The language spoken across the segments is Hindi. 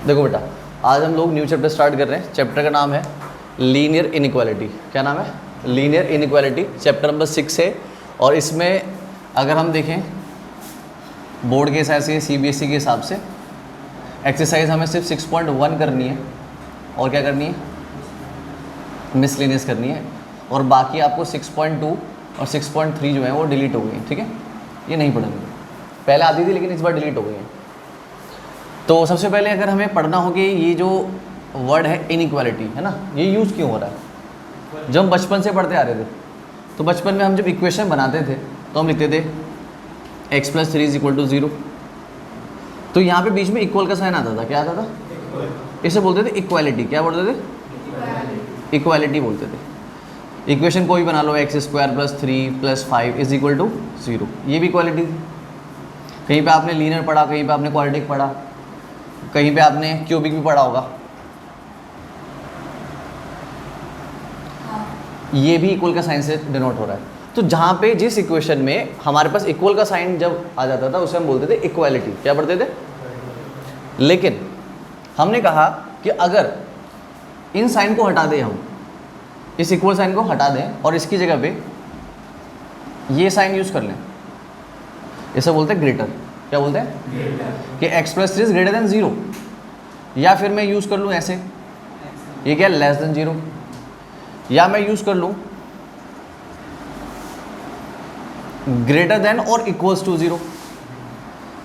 देखो बेटा, आज हम लोग न्यू चैप्टर स्टार्ट कर रहे हैं। चैप्टर का नाम है लीनियर इनइक्वालिटी। क्या नाम है? Linear inequality. चैप्टर नंबर 6 है। और इसमें अगर हम देखें बोर्ड के हिसाब से, सीबीएसई के हिसाब से, एक्सरसाइज हमें सिर्फ 6.1 करनी है और क्या करनी है, मिसलेनियस करनी है। और बाकी आपको 6.2 और 6.3 जो है वो डिलीट हो गई हैं। ठीक है, ये नहीं पढ़ेंगे, पहले आती थी लेकिन इस बार डिलीट हो गई हैं। तो सबसे पहले अगर हमें पढ़ना हो कि ये जो वर्ड है इनइक्वालिटी, है ना, ये यूज़ क्यों हो रहा है। जब हम बचपन से पढ़ते आ रहे थे तो बचपन में हम जब इक्वेशन बनाते थे तो हम लिखते थे x + 3 = 0। तो यहाँ पे बीच में इक्वल का साइन आता था। क्या आता था? इसे बोलते थे इक्वालिटी। क्या बोलते थे? इक्वालिटी बोलते थे। इक्वेशन कोई बना लो, x² + 3 + 5 = 0, ये भी इक्वालिटी थी। कहीं पे आपने लीनियर पढ़ा, कहीं पे आपने क्वाड्रेटिक पढ़ा, कहीं पे आपने क्यूबिक भी पढ़ा होगा। ये भी इक्वल का साइन से डिनोट हो रहा है। तो जहाँ पे जिस इक्वेशन में हमारे पास इक्वल का साइन जब आ जाता था उसे हम बोलते थे इक्वालिटी। क्या पढ़ते थे? लेकिन हमने कहा कि अगर इन साइन को हटा दें, हम इस इक्वल साइन को हटा दें और इसकी जगह पे ये साइन यूज़ कर लें, इसे बोलते हैं ग्रेटर। क्या बोलते हैं? कि x + 3 > 0। या फिर मैं यूज़ कर लूँ ऐसे, ये क्या, <0। या मैं यूज़ कर लूँ greater or equals to 0।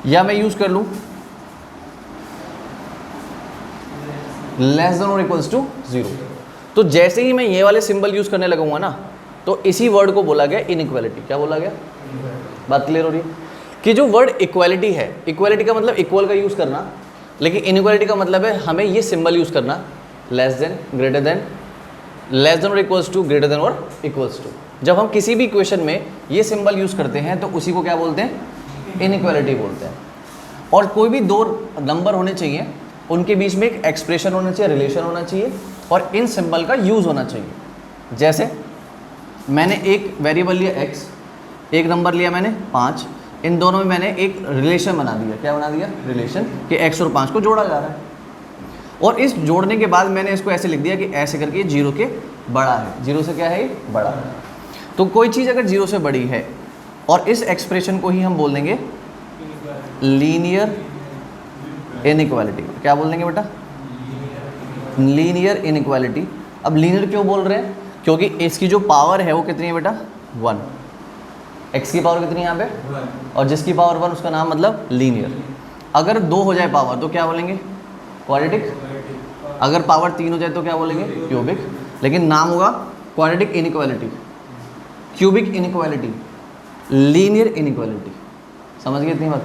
या मैं यूज़ कर लूँ less than or equals to 0। तो जैसे ही मैं ये वाले सिंबल यूज़ करने लगूंगा ना, तो इसी वर्ड को बोला गया इनइक्वालिटी। क्या बोला गया? बात क्लियर हो रही है कि जो वर्ड इक्वालिटी है, इक्वालिटी का मतलब इक्वल का यूज़ करना, लेकिन इनइक्वालिटी का मतलब है हमें ये सिंबल यूज़ करना, less than, greater than, less than और इक्वल्स टू, ग्रेटर देन और इक्वल्स टू। जब हम किसी भी इक्वेशन में ये सिंबल यूज़ करते हैं तो उसी को क्या बोलते हैं? इनइक्वालिटी बोलते हैं। और कोई भी दो नंबर होने चाहिए, उनके बीच में एक एक्सप्रेशन होना चाहिए, रिलेशन होना चाहिए, और इन सिंबल का यूज़ होना चाहिए। जैसे मैंने एक वेरिएबल लिया x, एक नंबर लिया मैंने 5, इन दोनों में मैंने एक रिलेशन बना दिया। क्या बना दिया? रिलेशन, कि x और 5 को जोड़ा जा रहा है। और इस जोड़ने के बाद मैंने इसको ऐसे लिख दिया कि ऐसे करके 0 के बड़ा है। 0 से क्या है? बड़ा है। तो कोई चीज़ अगर 0 से बड़ी है और इस एक्सप्रेशन को ही हम बोल देंगे लीनियर इनइक्वालिटी। क्या बोल देंगे बेटा? Linear inequality. अब लीनियर क्यों बोल रहे हैं? क्योंकि इसकी जो पावर है वो कितनी है बेटा? 1। x की पावर कितनी है यहाँ पे? और जिसकी पावर 1 उसका नाम मतलब लीनियर। अगर 2 हो जाए पावर तो क्या बोलेंगे? क्वाड्रेटिक। अगर पावर 3 हो जाए तो क्या बोलेंगे? क्यूबिक। लेकिन नाम होगा quadratic inequality, cubic inequality, linear inequality. समझ गए इतनी बात?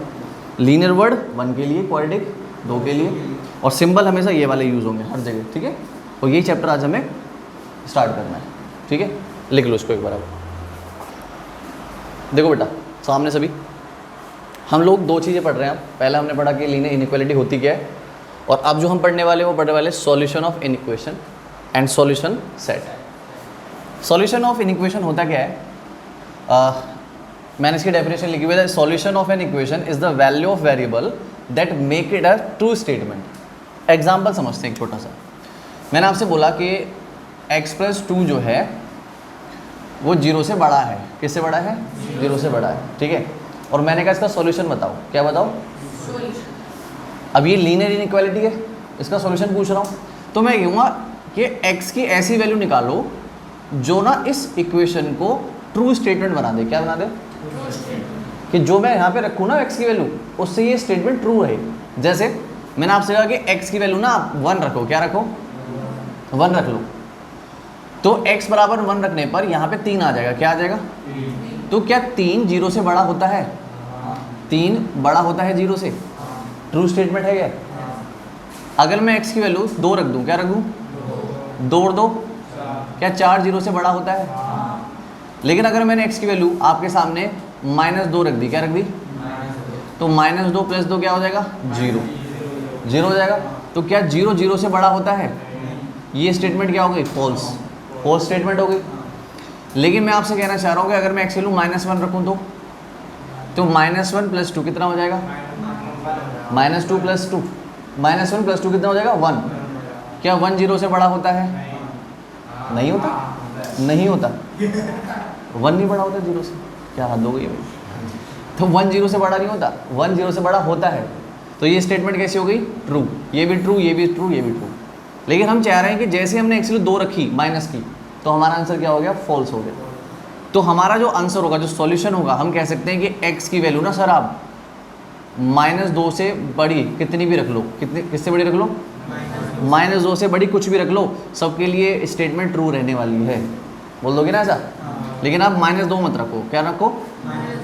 लीनियर वर्ड 1 के लिए, क्वाड्रेटिक 2 के लिए, और सिंबल हमेशा ये वाले यूज़ होंगे हर जगह। ठीक है, और यही चैप्टर आज हमें स्टार्ट करना है। ठीक है, लिख लो इसको एक बार। देखो बेटा सामने सभी, हम लोग 2 चीज़ें पढ़ रहे हैं। पहले हमने पढ़ा कि लीनियर इनइक्वालिटी होती क्या है, और अब जो हम पढ़ने वाले हैं वो पढ़ने वाले solution of inequation and solution set. Solution of inequation होता क्या है? मैंने इसकी डेफिनेशन लिखी हुई है। Solution of an equation is the value of variable that make it a true statement. Example समझते हैं एक छोटा सा। मैंने आपसे बोला कि x + 2 जो है वो 0 से बड़ा है। किससे बड़ा है? 0 से बड़ा है। ठीक है, और मैंने कहा इसका सॉल्यूशन बताओ। क्या बताओ? अब ये लीनियर इनइक्वालिटी है, इसका सॉल्यूशन पूछ रहा हूँ, तो मैं कहूँगा कि x की ऐसी वैल्यू निकालो जो ना इस इक्वेशन को ट्रू स्टेटमेंट बना दे। क्या बना दे? कि जो मैं यहाँ पे रखूँ ना x की वैल्यू, उससे ये स्टेटमेंट ट्रू रहे। जैसे मैंने आपसे कहा कि x की वैल्यू ना आप 1 रखो। क्या रखो? 1 रख लो। तो x = 1 रखने पर यहाँ पे 3 आ जाएगा। क्या आ जाएगा? तो क्या 3 0 से बड़ा होता है? 3 बड़ा होता है 0 से। ट्रू स्टेटमेंट है क्या? अगर मैं x की वैल्यू 2 रख दूँ, क्या रख दूँ? 2 और 2 क्या 4 0 से बड़ा होता है? लेकिन अगर मैंने x की वैल्यू आपके सामने -2 रख दी, क्या रख दी? तो -2 + 2 क्या हो जाएगा? 0। 0 हो जाएगा। तो क्या 0 0 से बड़ा होता है? ये स्टेटमेंट क्या हो गई? फॉल्स। फॉल्स स्टेटमेंट हो गई। लेकिन मैं आपसे कहना चाह रहा हूँ कि अगर मैं x की वैल्यू -1 रखूँ तो -1 + 2 कितना हो जाएगा? -2 + 2 -1 + 2 कितना हो जाएगा 1। क्या 1 0 से बड़ा होता है? नहीं होता, नहीं होता। 1 नहीं बड़ा होता 0 से, क्या हद हो गई है भाई। तो 1 0 से बड़ा नहीं होता, 1 0 से बड़ा होता है। तो ये स्टेटमेंट कैसी हो गई? ट्रू। ये भी ट्रू, ये भी ट्रू, ये भी ट्रू। लेकिन हम चाह रहे हैं कि जैसे हमने एक्चुअली 2 रखी माइनस की, तो हमारा आंसर क्या हो गया? फॉल्स हो गया। तो हमारा जो आंसर होगा, जो सॉल्यूशन होगा, हम कह सकते हैं कि x की वैल्यू ना सर आप -2 से बड़ी कितनी भी रख लो, कितनी, किससे बड़ी रख लो? -2 से बड़ी कुछ भी रख लो, सबके लिए स्टेटमेंट ट्रू रहने वाली है। बोल दोगे ना ऐसा? लेकिन आप -2 मत रखो। क्या रखो?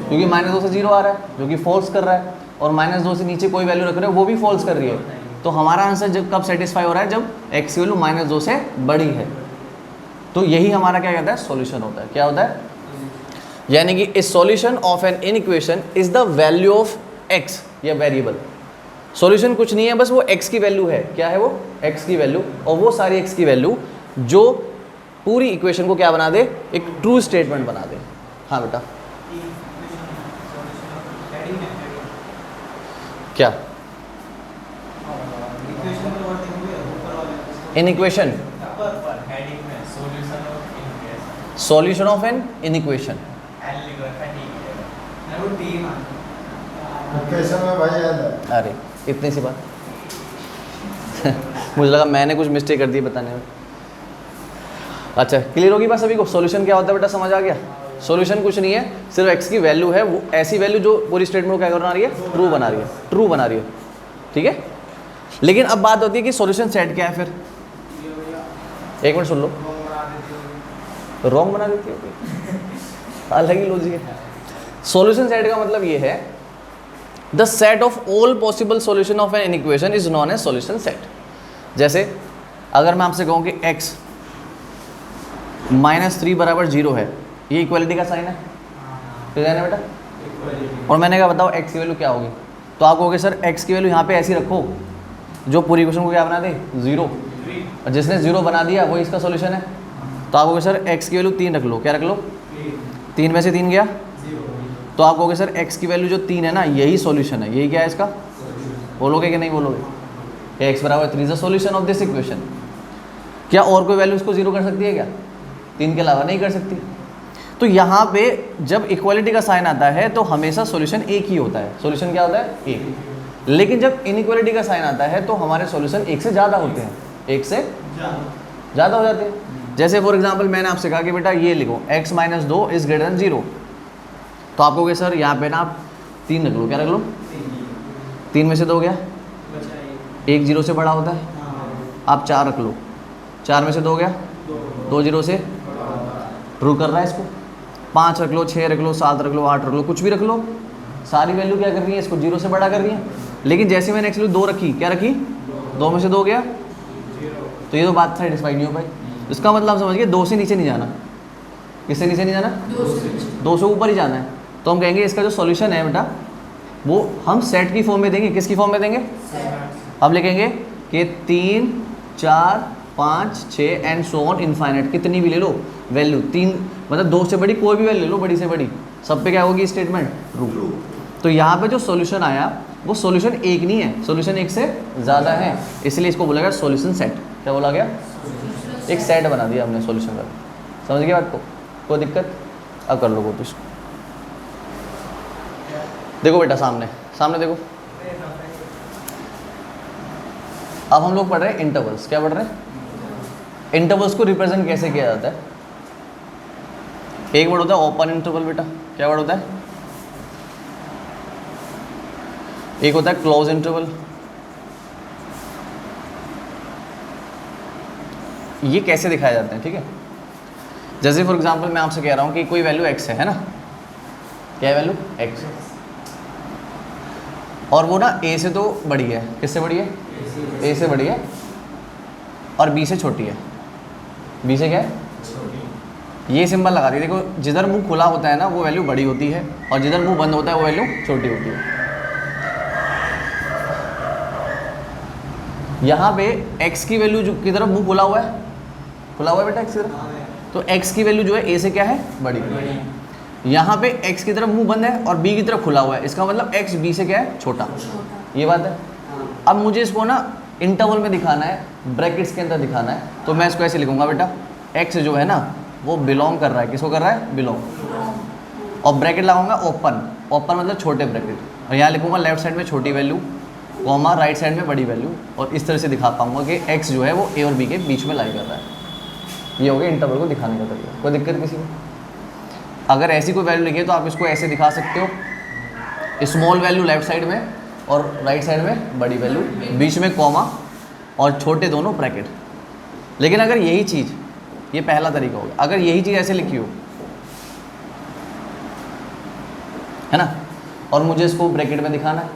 क्योंकि -2 से 0 आ रहा है जो कि फॉल्स कर रहा है, और -2 से नीचे कोई वैल्यू रख रहे हो वो भी फॉल्स कर रही है। तो हमारा आंसर जब कब सेटिस्फाई हो रहा है? जब x की वैल्यू -2 से बड़ी है। तो यही हमारा क्या कहता है? सॉल्यूशन होता है। क्या होता है? यानी कि a solution of an inequation is the value of x या वेरिएबल। सॉल्यूशन कुछ नहीं है, बस वो x की वैल्यू है। क्या है वो? x की वैल्यू, और वो सारी x की वैल्यू जो पूरी इक्वेशन को क्या बना दे? एक ट्रू स्टेटमेंट बना दे। हाँ बेटा, क्या inequation? Solution of an inequation. अरे इतनी सी बात मुझे लगा मैंने कुछ मिस्टेक कर दी बताने में। अच्छा, क्लियर होगी बात सभी को? सॉल्यूशन क्या होता है बेटा, समझ आ गया? सॉल्यूशन कुछ नहीं है, सिर्फ x की वैल्यू है, वो ऐसी वैल्यू जो पूरी स्टेटमेंट को क्या बना रही है? ट्रू बना रही है, ट्रू बना रही है। ठीक है, लेकिन अब बात होती है कि सॉल्यूशन सेट क्या है फिर? एक मिनट सुन लो। रॉन्ग बना देती है, अलग ही लॉजिक है। सॉल्यूशन सेट का मतलब ये है, the set of all possible solution of an inequation is known as solution set. जैसे अगर मैं आपसे कहूँ कि x -3 = 0 है, ये इक्वालिटी का साइन है, ठीक है ना बेटा? और मैंने कहा बताओ x की वैल्यू क्या होगी, तो आप कहोगे सर x की वैल्यू यहाँ पे ऐसी रखो जो पूरी इक्वेशन को क्या बना दे? 0। और जिसने 0 बना दिया वो इसका सॉल्यूशन है। तो आप कहोगे सर x की वैल्यू 3 रख लो। क्या रख लो? 3 में से 3 गया, तो आप कहोगे सर x की वैल्यू जो 3 है ना, यही सॉल्यूशन है। यही क्या है इसका? बोलोगे कि नहीं बोलोगे? x = 3 is the solution of this equation. क्या और कोई वैल्यू इसको 0 कर सकती है क्या? 3 के अलावा नहीं कर सकती। तो यहाँ पे जब इक्वालिटी का साइन आता है तो हमेशा सॉल्यूशन एक ही होता है। सॉल्यूशन क्या होता है? एक। लेकिन जब इनइक्वालिटी का साइन आता है तो हमारे सॉल्यूशन एक से ज़्यादा होते हैं, एक से ज़्यादा हो जाते हैं। जैसे फॉर एग्जांपल मैंने आपसे कहा कि बेटा ये लिखो x - 2 इज ग्रेटर देन 0, तो आप कहोगे सर यहाँ पे ना आप 3 रख लो। क्या रख लो? 3 में से 2 गया, 1 0 से बड़ा होता है। आप 4 रख लो, 4 में से 2 गया, 2 0 से ट्रू कर रहा है इसको। 5 रख लो, 6 रख लो, 7 रख लो, 8 रख लो, कुछ भी रख लो, सारी वैल्यू क्या कर रही है? इसको 0 से बड़ा कर रही है। लेकिन जैसे मैंने एक्चुअली 2 रखी, क्या रखी? 2 में से 2 गया, तो ये तो बात सेटिस्फाइड नहीं हो पाई। इसका मतलब आप समझ गए 2 से नीचे नहीं जाना। किससे नीचे नहीं जाना? 2 से ऊपर ही जाना है। तो हम कहेंगे इसका जो सॉल्यूशन है बेटा वो हम सेट की फॉर्म में देंगे। किसकी फॉर्म में देंगे? हम लिखेंगे कि 3 4 5 6 एंड सो ऑन इनफाइनाइट, कितनी भी ले लो वैल्यू, 3 मतलब 2 से बड़ी कोई भी वैल्यू ले लो, बड़ी से बड़ी, सब पे क्या होगी? Statement true. तो यहाँ पे जो सॉल्यूशन आया वो सॉल्यूशन एक नहीं है, सॉल्यूशन एक से ज़्यादा है, इसलिए इसको बोला गया सॉल्यूशन सेट। क्या बोला गया? एक सेट बना दिया हमने सॉल्यूशन का। समझ गया बात को? कोई दिक्कत? अब कर लो वो तो इसको देखो बेटा, सामने सामने देखो। अब हम लोग पढ़ रहे हैं इंटरवल्स। क्या पढ़ रहे हैं? इंटरवल्स को रिप्रेजेंट कैसे किया जाता है? एक वर्ड होता है ओपन इंटरवल बेटा। क्या वर्ड होता है? एक होता है क्लोज इंटरवल। ये कैसे दिखाए जाते हैं? ठीक है, जैसे फॉर एग्जांपल मैं आपसे कह रहा हूँ कि कोई वैल्यू x है ना, क्या है वैल्यू? x, और वो ना a से तो बड़ी है। किससे बड़ी है? a से बड़ी है, और b से छोटी है। b से क्या है? ये सिंबल लगा दिए। देखो जिधर मुंह खुला होता है ना वो वैल्यू बड़ी होती है, और जिधर मुंह बंद होता है वो वैल्यू छोटी होती है। यहाँ पे x की वैल्यू जो की तरफ मुंह खुला हुआ है, खुला हुआ है बेटा x की तरफ, तो x की वैल्यू जो है a से क्या है? बड़ी। यहाँ पे x की तरफ मुंह बंद है और b की तरफ खुला हुआ है, इसका मतलब x b से क्या है? छोटा। ये बात है। अब मुझे इसको ना इंटरवल में दिखाना है, ब्रैकेट्स के अंदर दिखाना है, तो मैं इसको ऐसे लिखूंगा बेटा, x जो है ना वो बिलोंग कर रहा है, किसको कर रहा है? बिलोंग। और ब्रैकेट लगाऊंगा ओपन, ओपन मतलब छोटे ब्रैकेट, और यहाँ लिखूंगा लेफ्ट साइड में छोटी वैल्यू, कॉमा राइट साइड में बड़ी वैल्यू, और इस तरह से दिखा पाऊंगा कि x जो है वो a और b के बीच में लाई कर रहा है। ये हो गया इंटरवल को दिखाने का तरीका। कोई दिक्कत किसी को? अगर ऐसी कोई वैल्यू लिखी है तो आप इसको ऐसे दिखा सकते हो, स्मॉल वैल्यू लेफ्ट साइड में और राइट साइड में बड़ी वैल्यू, बीच में कॉमा और छोटे दोनों ब्रैकेट। लेकिन अगर यही चीज़, ये पहला तरीका होगा, अगर यही चीज़ ऐसे लिखी हो, है ना, और मुझे इसको ब्रैकेट में दिखाना है,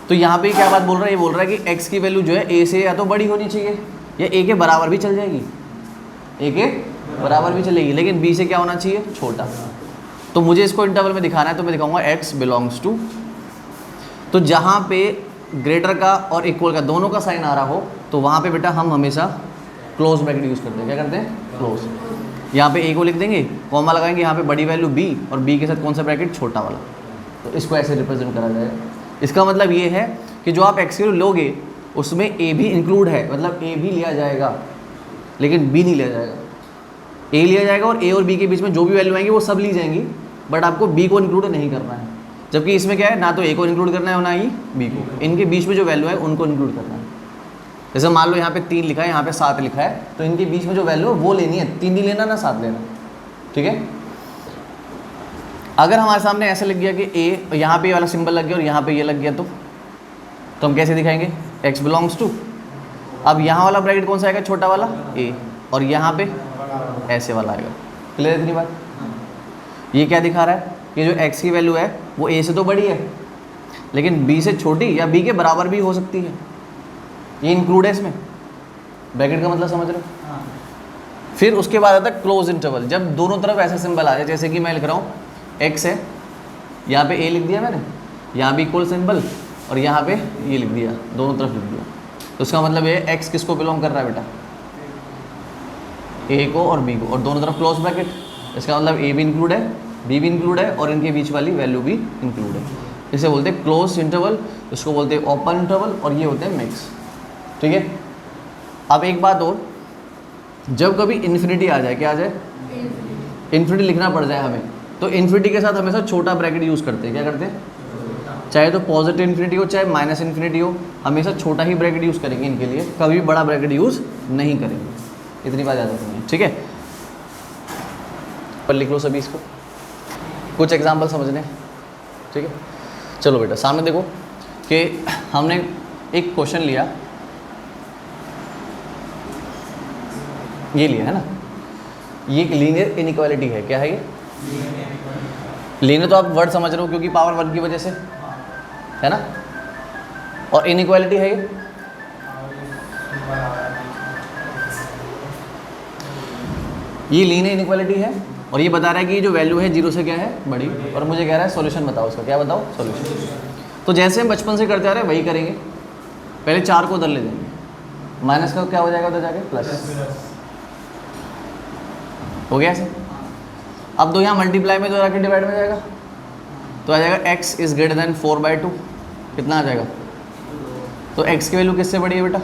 तो यहाँ पे क्या बात बोल रहा है? ये बोल रहा है कि x की वैल्यू जो है a से या तो बड़ी होनी चाहिए या a के बराबर भी चल जाएगी, a के बराबर भी चलेगी, लेकिन b से क्या होना चाहिए? छोटा। तो मुझे इसको इंटरवल में दिखाना है, तो मैं दिखाऊंगा x बिलोंग्स टू, तो जहाँ पे ग्रेटर का और इक्वल का दोनों का साइन आ रहा हो तो वहाँ पे बेटा हम हमेशा क्लोज ब्रैकेट यूज़ करते हैं। क्या करते हैं? क्लोज। यहाँ पे a को लिख देंगे, कॉमा लगाएंगे, यहाँ पे बड़ी वैल्यू b और b के साथ कौन सा ब्रैकेट? छोटा वाला। तो इसको ऐसे रिप्रेजेंट करा जाएगा। इसका मतलब ये है कि जो आप x की वैल्यू लोगे उसमें a भी इंक्लूड है, मतलब a भी लिया जाएगा लेकिन b नहीं लिया जाएगा। a लिया जाएगा और a और b के बीच में जो भी वैल्यू आएंगी वो सब ली जाएंगी, बट आपको b को इंक्लूड नहीं करना है। जबकि इसमें क्या है, ना तो a को इंक्लूड करना है ना ही b को, इनके बीच में जो वैल्यू है उनको इंक्लूड करना है। जैसे मान लो यहाँ पे 3 लिखा है, यहाँ पे 7 लिखा है, तो इनके बीच में जो वैल्यू है वो लेनी है, 3 नहीं लेना ना 7 लेना, ठीक है। अगर हमारे सामने ऐसा लग गया कि a, यहाँ पे ये वाला सिंबल लग गया और यहाँ पे ये लग गया, तो हम कैसे दिखाएंगे? x belongs to. अब यहाँ वाला ब्रैकेट कौन सा आएगा? छोटा वाला a, और यहाँ पे ऐसे वाला आएगा। क्लियर है इतनी बात? ये क्या दिखा रहा है कि जो x की वैल्यू है वो a से तो बड़ी है लेकिन b से छोटी या b के बराबर भी हो सकती है, ये इंक्लूड है इसमें। ब्रैकेट का मतलब समझ रहे हो? फिर उसके बाद आता है क्लोज इंटरवल, जब दोनों तरफ ऐसा सिंबल आ जाए, जैसे कि मैं लिख रहा हूँ x है, यहाँ पे a लिख दिया मैंने, यहाँ भी इक्वल सिंबल, और यहाँ पे ये लिख दिया, दोनों तरफ लिख दिया, तो उसका मतलब ये x किसको बिलोंग कर रहा है बेटा? a को और b को, और दोनों तरफ क्लोज ब्रैकेट, इसका मतलब a भी इंक्लूड है, b भी इंक्लूड है, और इनके बीच वाली वैल्यू भी इंक्लूड है। इसे बोलते हैं क्लोज इंटरवल, इसको बोलते हैं ओपन इंटरवल, और ये होते हैं मिक्स, ठीक है। अब एक बात और, जब कभी इन्फिनिटी आ जाए, क्या आ जाए? इन्फिनिटी लिखना पड़ जाए हमें, तो इन्फिनिटी के साथ हमेशा छोटा ब्रैकेट यूज़ करते हैं। क्या करते हैं? चाहे तो पॉजिटिव इन्फिनिटी हो चाहे माइनस इन्फिनिटी हो, हमेशा छोटा ही ब्रैकेट यूज़ करेंगे इनके लिए, कभी बड़ा ब्रैकेट यूज़ नहीं करेंगे। इतनी बात याद रखनी है, ठीक है। पर लिख लो सभी इसको, कुछ एग्जाम्पल समझने, ठीक है। चलो बेटा सामने देखो कि हमने एक क्वेश्चन लिया, ये लिया है ना, ये लीनियर इनइक्वालिटी है। क्या है ये? लीनियर तो आप वर्ड समझ रहे हो क्योंकि पावर 1 की वजह से, है ना, और इनइक्वालिटी है ये लीनियर इनइक्वालिटी है, और ये बता रहा है कि ये जो वैल्यू है 0 से क्या है? बड़ी, और मुझे कह रहा है सॉल्यूशन बताओ उसका। क्या बताओ? सॉल्यूशन। तो जैसे हम बचपन से करते आ रहे हैं वही करेंगे, पहले 4 को उधर ले देंगे, माइनस का क्या हो जाएगा उधर जाके? प्लस हो गया ऐसे। अब दो यहाँ मल्टीप्लाई में, दो जाके डिवाइड में जाएगा, तो आ जाएगा x इज़ ग्रेटर देन 4/2, कितना आ जाएगा? तो x की वैल्यू किससे बड़ी है बेटा?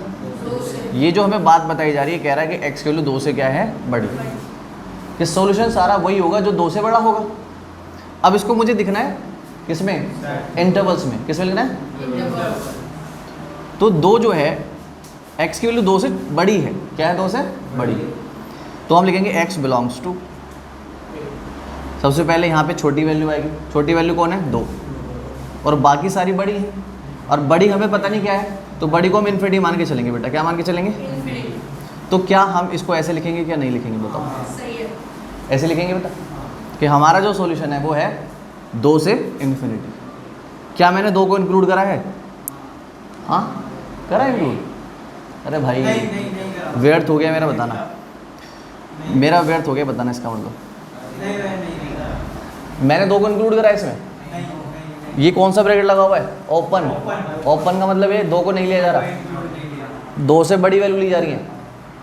ये जो हमें बात बताई जा रही है, कह रहा है कि x की वैल्यू 2 से क्या है? बड़ी। कि सॉल्यूशन सारा वही होगा जो 2 से बड़ा होगा। अब इसको मुझे दिखना है किसमें? इंटरवल्स में। किस में लिखना है? तो 2 जो है, x की वैल्यू 2 से बड़ी है। क्या है? 2 से बड़ी। तो हम लिखेंगे x बिलोंग्स टू, सबसे पहले यहाँ पे छोटी वैल्यू आएगी। छोटी वैल्यू कौन है? 2, और बाकी सारी बड़ी है, और बड़ी हमें पता नहीं क्या है, तो बड़ी को हम इन्फिनिटी मान के चलेंगे बेटा। क्या मान के चलेंगे? तो क्या हम इसको ऐसे लिखेंगे क्या नहीं लिखेंगे बताओ? सही है। ऐसे लिखेंगे बेटा कि हमारा जो सॉल्यूशन है वो है 2 से इन्फिनिटी। क्या मैंने 2 को इंक्लूड करा है? हाँ करा इंक्लूड। अरे भाई व्यर्थ हो गया मेरा बताना, मेरा व्यर्थ हो गया बताना इसका मतलब। मैंने 2 को इंक्लूड करा है इसमें। ये कौन सा ब्रैकेट लगा हुआ है? ओपन। ओपन का मतलब ये 2 को नहीं लिया जा रहा, 2 से बड़ी वैल्यू ली जा रही है,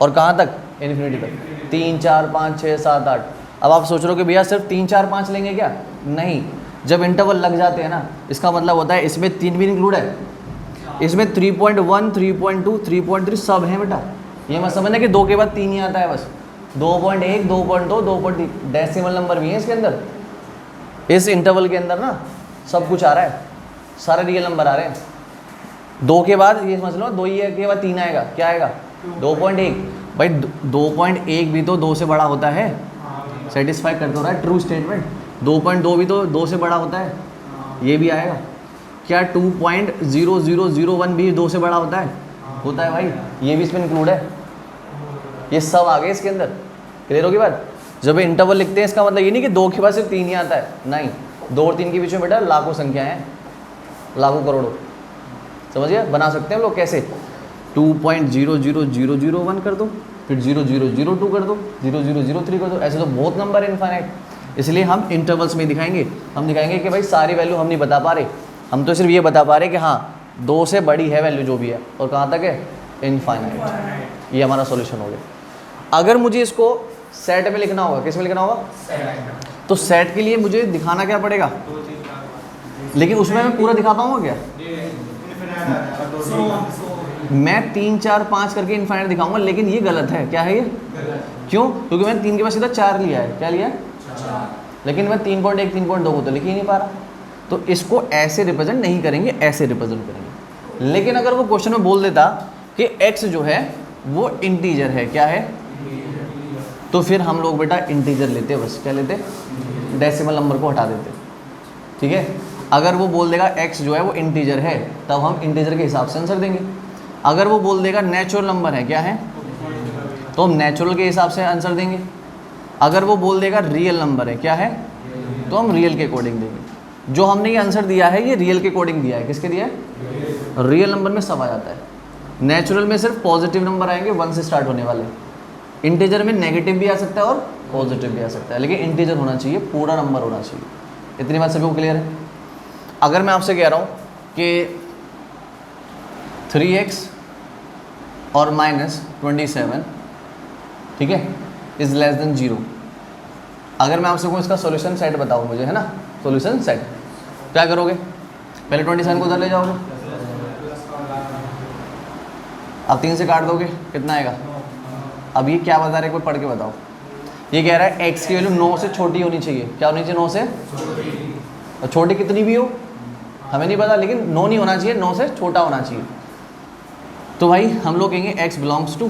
और कहाँ तक? इन्फिनिटी तक। 3 4 5 6 7 8। अब आप सोच रहे हो कि भैया सिर्फ 3 4 5 लेंगे क्या? नहीं, जब इंटरवल लग जाते हैं ना, इसका मतलब होता है इसमें 3 भी इंक्लूड है इसमें 3.1, 3.2, 3.3 सब हैं बेटा। ये मत समझना कि 2 के बाद 3 ही आता है बस। 2.1, 2.2, 2.3 डेसिमल नंबर भी है इसके अंदर। इस इंटरवल के अंदर ना सब कुछ आ रहा है, सारे रियल नंबर आ रहे हैं। 2 के बाद ये समझ लो, 2 ही के बाद 3 आएगा, क्या आएगा? 2.1। भाई 2.1 भी तो 2 से बड़ा होता है, सेटिस्फाई कर तो रहा है ट्रू स्टेटमेंट। 2.2 भी तो 2 से बड़ा होता है, ये भी आएगा। क्या 2.0001 भी 2 से बड़ा होता है? होता है भाई, ये भी इसमें इंक्लूड है। ये सब आ गए इसके अंदर। क्लियर होगी बात? जब इंटरवल लिखते हैं इसका मतलब ये नहीं कि 2 के बाद सिर्फ 3 ही आता है, नहीं। 2 और 3 के बीच में बेटा लाखों संख्या हैं, लाखों करोड़ों। समझिए, बना सकते हैं हम लोग कैसे? 2.00001 कर दो, फिर 0002 कर दो, 0003 कर दो, ऐसे तो बहुत नंबर है इनफाइनाइट। इसलिए हम इंटरवल्स में दिखाएंगे। हम दिखाएंगे कि भाई सारी वैल्यू हम नहीं बता पा रहे, हम तो सिर्फ ये बता पा रहे कि हाँ 2 से बड़ी है वैल्यू जो भी है, और कहाँ तक है? इनफाइनाइट। ये हमारा सॉल्यूशन हो गया। अगर मुझे इसको सेट में लिखना होगा, किस में लिखना होगा? तो सेट के लिए मुझे दिखाना क्या पड़ेगा? लेकिन उसमें मैं पूरा दिखा पाऊंगा क्या? मैं 3, 4, 5 करके इनफाइनाइट दिखाऊंगा, लेकिन ये गलत है। क्या है ये? क्यों? क्योंकि मैंने 3 के बाद सीधा 4 लिया है। क्या लिया है? लेकिन मैं 3.1, 3.2 को तो लिख ही नहीं पा रहा। तो इसको ऐसे रिप्रेजेंट नहीं करेंगे, ऐसे रिप्रेजेंट करेंगे। लेकिन अगर वो क्वेश्चन में बोल देता कि x जो है वो इंटीजर है, क्या है? तो फिर हम लोग बेटा इंटीजर लेते, बस क्या लेते? डेसिमल नंबर को हटा देते। ठीक है? अगर वो बोल देगा x जो है वो इंटीजर है, तब हम इंटीजर के हिसाब से आंसर देंगे। अगर वो बोल देगा नेचुरल नंबर है, क्या है? तो हम नेचुरल के हिसाब से आंसर देंगे। अगर वो बोल देगा रियल नंबर है, क्या है? तो हम रियल के अकॉर्डिंग देंगे। जो हमने ये आंसर दिया है ये रियल के अकॉर्डिंग दिया है। किसके दिया है? रियल नंबर में सब आ जाता है। नेचुरल में सिर्फ पॉजिटिव नंबर आएंगे, 1 से स्टार्ट होने वाले। इंटीजर में नेगेटिव भी आ सकता है और पॉजिटिव भी आ सकता है, लेकिन इंटीजर होना चाहिए, पूरा नंबर होना चाहिए। इतनी बात सभी को क्लियर है? अगर मैं आपसे कह रहा हूँ कि 3x और -27, ठीक है, इज़ लेस देन 0। अगर मैं आपसे कहूँ इसका सॉल्यूशन सेट बताओ मुझे, है ना? सॉल्यूशन सेट क्या करोगे? पहले 27 को उधर ले जाओगे, अब 3 से काट दोगे, कितना आएगा? अब ये क्या बता रहे, कोई पढ़ के बताओ। ये कह रहा है x की वैल्यू 9 से छोटी होनी चाहिए। क्या होनी चाहिए? 9 से। और छोटी कितनी भी हो हमें नहीं पता, लेकिन 9 नहीं होना चाहिए, 9 से छोटा होना चाहिए। तो भाई हम लोग कहेंगे x बिलोंग्स टू,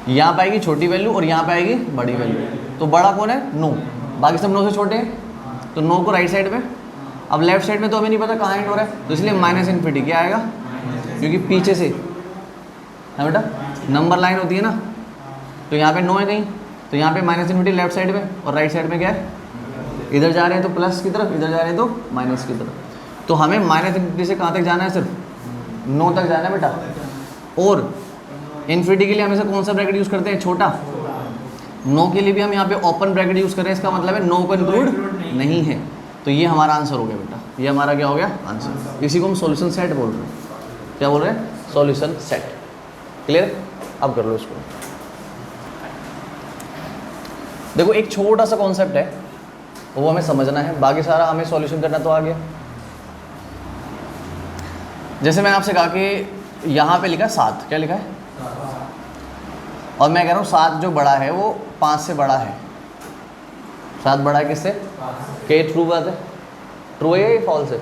यहाँ पे आएगी छोटी वैल्यू और यहाँ पे आएगी बड़ी वैल्यू। तो बड़ा कौन है? 9, बाकी सब 9 से छोटे हैं, तो 9 को राइट साइड में। अब लेफ्ट साइड में तो हमें नहीं पता कहाँ एंड हो रहा है, तो इसलिए -∞ क्या आएगा? क्योंकि पीछे से है बेटा, नंबर लाइन होती है ना, तो यहाँ पे 9 है कहीं, तो यहाँ पे -∞ लेफ्ट साइड में, और राइट साइड में क्या है? इधर जा रहे हैं तो प्लस की तरफ, इधर जा रहे हैं तो माइनस की तरफ। तो हमें -∞ से कहाँ तक जाना है? सिर्फ 9 तक जाना है बेटा। और इन्फिनिटी के लिए हमेशा कौन सा ब्रैकेट यूज़ करते हैं? छोटा। 9 के लिए भी हम यहाँ पे ओपन ब्रैकेट यूज़ कर रहे हैं, इसका मतलब है 9 को इंक्लूड नहीं है। तो ये हमारा आंसर हो गया बेटा, ये हमारा क्या हो गया? आंसर। इसी को हम सॉल्यूशन सेट बोल रहे हैं। क्या बोल रहे हैं? Solution set. क्लियर? अब कर लो इसको। देखो एक छोटा सा कॉन्सेप्ट है, वो हमें समझना है, बाकी सारा हमें सॉल्यूशन करना तो आ गया। जैसे मैंने आपसे कहा कि यहाँ पे लिखा 7, क्या लिखा है? और मैं कह रहा हूँ 7 जो बड़ा है वो 5 से बड़ा है। 7 बड़ा है किससे? क्या ट्रू बात है? ट्रू है या फॉल्स है?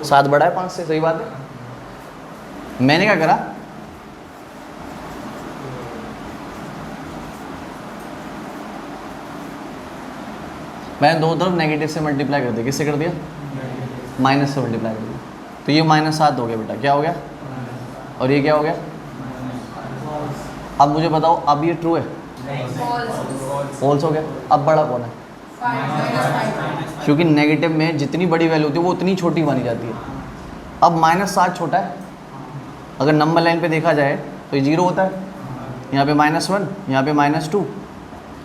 7 बड़ा है 5 से, सही बात है। मैंने क्या करा, मैंने दो तरफ नेगेटिव से मल्टीप्लाई कर दिया। किससे कर दिया? माइनस से मल्टीप्लाई कर दिया। तो ये -7 हो गया बेटा। क्या हो गया? और ये क्या हो गया? अब मुझे बताओ, अब ये ट्रू है? फॉल्स हो गया। अब बड़ा कौन है? क्योंकि नेगेटिव में जितनी बड़ी वैल्यू होती है वो उतनी छोटी मानी जाती है। अब -7 छोटा है, अगर नंबर लाइन पे देखा जाए तो ये 0 होता है। यहाँ पे -1, यहाँ पे -2,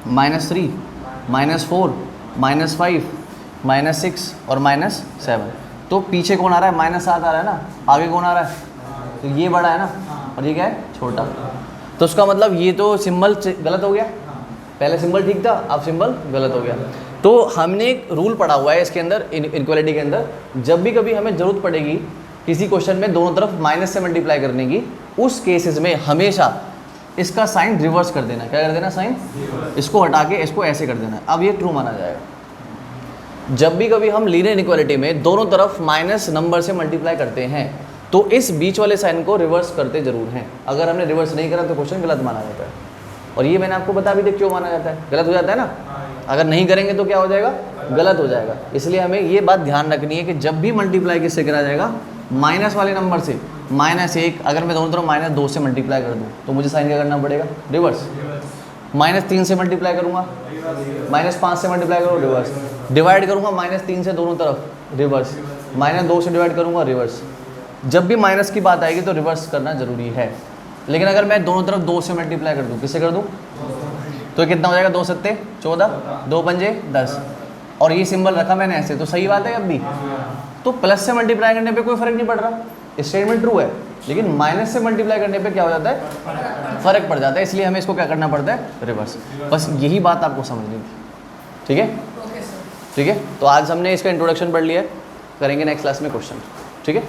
-3, -4, -5, -6 और -7। तो पीछे कौन आ रहा है? -7 आ रहा है ना, आगे कौन आ रहा है? तो ये बड़ा है ना, और ये क्या है? छोटा। तो उसका मतलब ये तो सिंबल गलत हो गया। पहले सिंबल ठीक था, अब सिंबल गलत हो गया। तो हमने एक रूल पढ़ा हुआ है इसके अंदर, इनइक्वालिटी के अंदर, जब भी कभी हमें ज़रूरत पड़ेगी किसी क्वेश्चन में दोनों तरफ माइनस से मल्टीप्लाई करने की, उस केसेस में हमेशा इसका साइन रिवर्स कर देना। क्या कर देना? साइन इसको हटा के इसको ऐसे कर देना। अब ये ट्रू माना जाएगा। जब भी कभी हम लीनियर इनइक्वालिटी में दोनों तरफ माइनस नंबर से मल्टीप्लाई करते हैं तो इस बीच वाले साइन को रिवर्स करते जरूर हैं। अगर हमने रिवर्स नहीं करा तो क्वेश्चन गलत माना जाता है। और ये मैंने आपको बता भी दिया क्यों माना जाता है, गलत हो जाता है ना। अगर नहीं करेंगे तो क्या हो जाएगा? गलत हो जाएगा। इसलिए हमें ये बात ध्यान रखनी है कि जब भी मल्टीप्लाई किससे करा जाएगा? माइनस वाले नंबर से। -1 अगर मैं दोनों तरफ -2 से मल्टीप्लाई कर दूँ तो मुझे साइन क्या करना पड़ेगा? रिवर्स। -3 से मल्टीप्लाई करूँगा, -5 से मल्टीप्लाई करूँ, रिवर्स। डिवाइड करूँगा -3 से दोनों तरफ, रिवर्स। -2 से डिवाइड करूँगा, रिवर्स। जब भी माइनस की बात आएगी तो रिवर्स करना ज़रूरी है। लेकिन अगर मैं दोनों तरफ 2 से मल्टीप्लाई कर दूँ, किससे कर दूँ? तो कितना हो जाएगा? 2 सत्ते 14, 2 पंजे 10। और ये सिंबल रखा मैंने ऐसे, तो सही बात है। अब भी तो प्लस से मल्टीप्लाई करने पे कोई फ़र्क नहीं पड़ रहा, स्टेटमेंट ट्रू है। लेकिन माइनस से मल्टीप्लाई करने पे क्या हो जाता है? फ़र्क पड़ जाता है। इसलिए हमें इसको क्या करना पड़ता है? रिवर्स। बस यही बात आपको समझनी थी। ठीक है, ठीक है। तो आज हमने इसका इंट्रोडक्शन पढ़ लिया है, करेंगे नेक्स्ट क्लास में क्वेश्चन। ठीक है।